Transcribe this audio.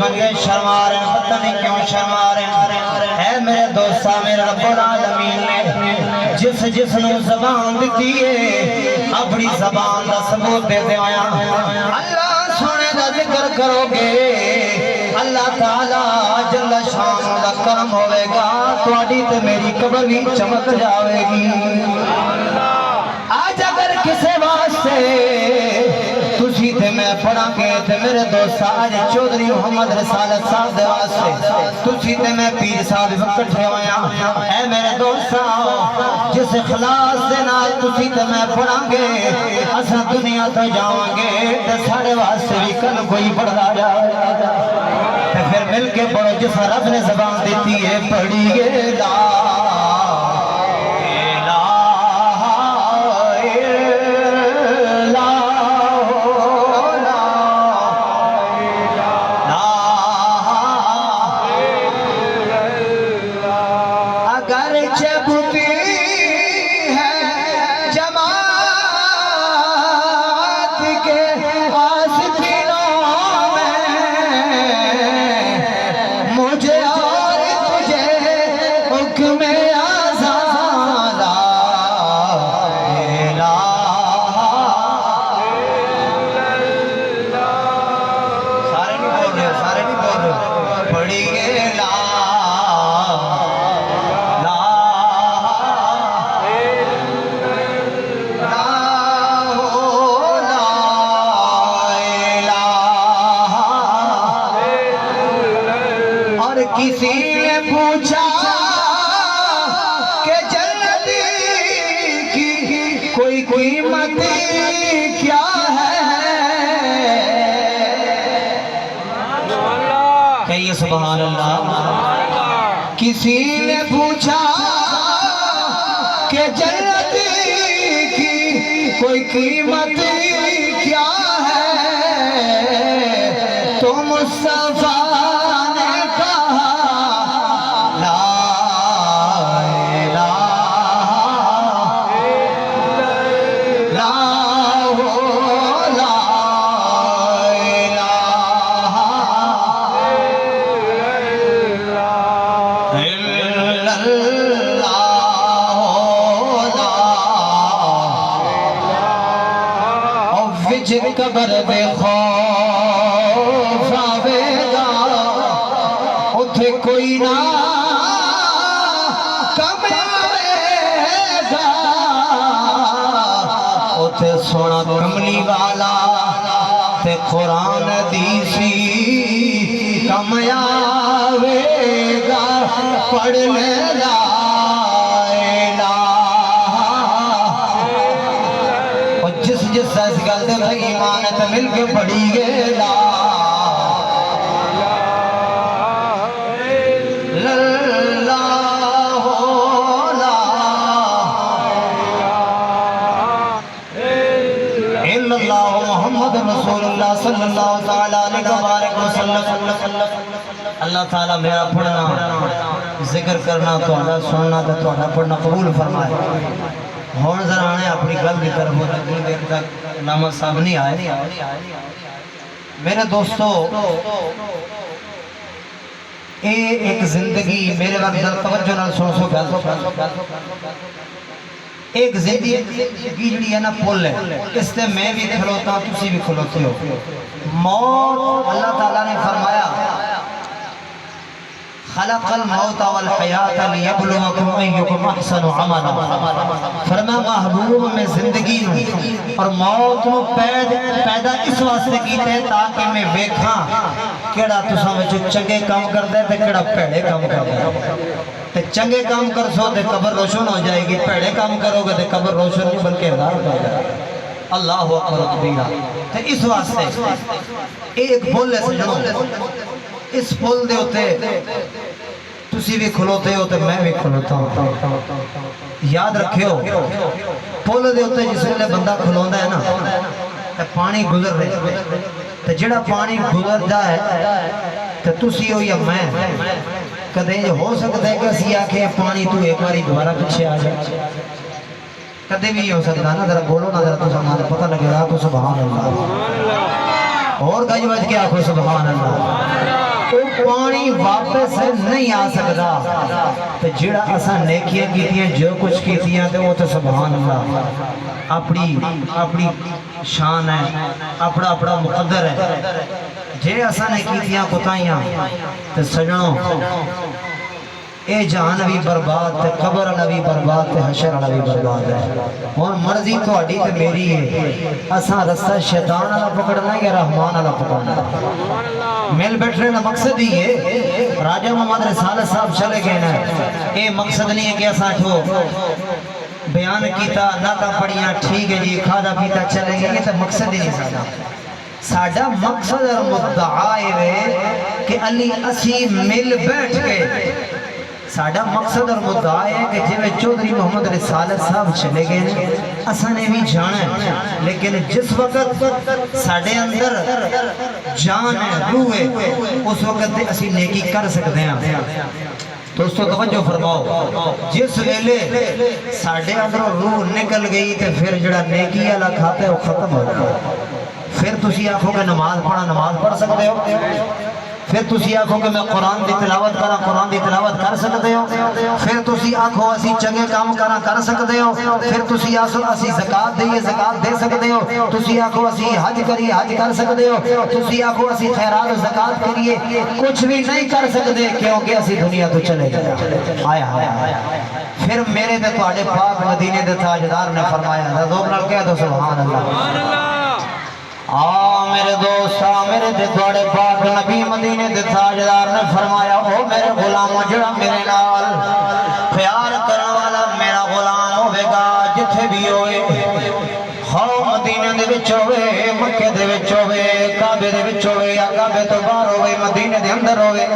بن گئے شرما رہے ہیں، پتہ نہیں کیوں شرما رہے ہیں۔ اے میرے دوستہ، میرے رب العالمین نے جس نو زبان دیتی ہے اپنی زبان دا ثبوت دے دے آیا۔ اللہ سونے دا ذکر کرو گے، اللہ تعالیٰ جل شان دا کرم ہوئے گا، تواڈی تے میری قبر بھی چمک جاوے گی۔ آج اگر کسے واسطے تسی تے میں پڑھا کے تے میرے دوست آج چودھری محمد رسالت صاحب دے واسطے تسی تے میں پیر صاحب اکٹھے ہویا، اے میرے دوست جس اخلاص دے نال تسی تے میں پڑھا گے اساں دنیا تو جاواں گے تے سارے واسطے بھی کل کوئی پڑھدا جائے تے پھر مل کے پڑھو جس رب نے زبان دیتی ہے، پڑھیے لا کسی نے پوچھا کہ جنت کی کوئی قیمت کیا ہے، کہیے سبحان اللہ۔ کسی نے پوچھا کہ جنت کی کوئی قیمت کیا ہے، تو مصطفیٰ قبر بے خوف آوے گا، اتھے کوئی نہ کم آوے گا، اتھے سونا کملی والا تے قرآن دیسی کم آوے گا، پڑھنے لا جس اس گل دے بھائی ایمان تے مل کے پڑھی گے لا اللہ محمد رسول اللہ صلی اللہ تعالیٰ علیہ وسلم۔ اللہ تعالیٰ میرا پڑھنا ذکر کرنا تہاڈا سننا تے تہاڈا پڑھنا قبول فرمائے۔ ہون ذرا آنے اپنی گل بھی کرو، اتنی دیر تک علامہ صاحب نہیں آئے۔ میرے دوستو، اے ایک زندگی میرے وقت در توجہ نال سن سو گل، ایک زندگی جڑی ہے نا پل ہے، اس تے میں بھی کھلوتا تسی بھی کھلوتے ہو۔ موت اللہ تعالیٰ نے فرمایا خلق الموت والحیات لیبلوکم ایکم احسن عملا، فرمایا محبوب میں زندگی اور موت نو پیدا اس واسطے کیتے تاکہ میں ویکھاں کیڑا تساں وچ چنگے کام کردے تے کیڑا بھڑے کام کردے، تے چنگے کام کرسو تے قبر روشن ہو جائے گی، بھڑے کام کرو گے تے قبر روشن نہیں بلکہ ہزار ہو جائے گا۔ اللہ اکبر کبیرہ۔ تے اس واسطے ایک پل ہے سجنوں، اس پل دے ہوتے تسی بھی کھلوتے ہو تو میں بھی کھلوتا ہوں۔ یاد رکھیو پل دے ہوتے جس لئے بندہ کھلوندا ہے نا تے پانی گزر رہے تے جڑا پانی گزر جائے تے تسی ہو یا میں کدے یہ ہو سکتا ہے کہ اسی آکھیں پانی تو ایک باری دوبارہ پیچھے آ جائے، کدے بھی ہو سکتا نا، ذرا بولو نا، ذرا تو سمجھ پتہ لگے گا تو سبحان اللہ، اور گج بج کے آکھو سبحان اللہ۔ پانی واپس نہیں آ سکتا تو جڑا اساں نیکیاں کیتیاں جو کچھ کیتیاں تے وہ تو سبحان اللہ اپنی شان ہے اپنا اپنا مقدر ہے جے اساں نے کیتیاں کوتاہیاں تے سجنوں اے جہان بھی برباد تے قبر بھی برباد تے حشر بھی برباد ہے اور مرضی تہاڈی تے میری ہے اساں رستہ شیطان والا پکڑنا یا رحمان والا پکڑنا مل بیٹھنے کا مقصد ہی ہے راجہ محمد رسالت صاحب چلے گئے نا اے مقصد نہیں ہے کہ اساں ٹھو بیان کیتا ناتا پڑیاں ٹھیک ہے جی کھادا پیتا چلے گئے یہ تو مقصد ہی نہیں ساڈا مقصد اور مدعا ہے کہ علی اسی مل بیٹھ کے ساڈا مقصد اور مدعا ہے کہ جویں چودھری محمد رسالت صاحب چلے گئے اساں نے بھی جانا ہے لیکن جس وقت ساڈے اندر جان ہے روح ہے اس وقت اسی نیکی کر سکتے ہیں دوستو توجہ فرماؤ جس ویلے ساڈے اندر روح نکل گئی تے پھر جڑا نیکی والا کھاتا ہے وہ ختم ہو گیا پھر تسی آکھو کہ نماز پڑھ سکتے ہو پھر تسی آکھو کہ میں قرآن دی تلاوت کر سکتے ہو پھر تسی آکھو اسی چنگے کام کر سکتے ہو پھر تسی آکھو اسی زکاة دے سکتے ہو تسی آکھو اسی حج کر سکتے ہو تسی آکھو اسی خیرات و زکاة کریے کچھ بھی نہیں کر سکتے کیونکہ اسی دنیا تو چلے گئے آیا پھر میرے تے تواڈے پاک مدینے دے تاجدار نے فرمایا ذوق نال کہہ دو سبحان اللہ میرے دوست میرے تے تواڈے پاک نبی مدینے دے تاجدار نے فرمایا او میرے غلاموں جڑا میرے نال پیار کرن والا میرا غلام ہوے گا جتھے بھی ہوئے خواہ مدینے دے وچ ہوئے مکے دے وچ ہوئے کعبے دے وچ ہوئے یا کعبے تو باہر ہوئے مدینے دے اندر ہوئے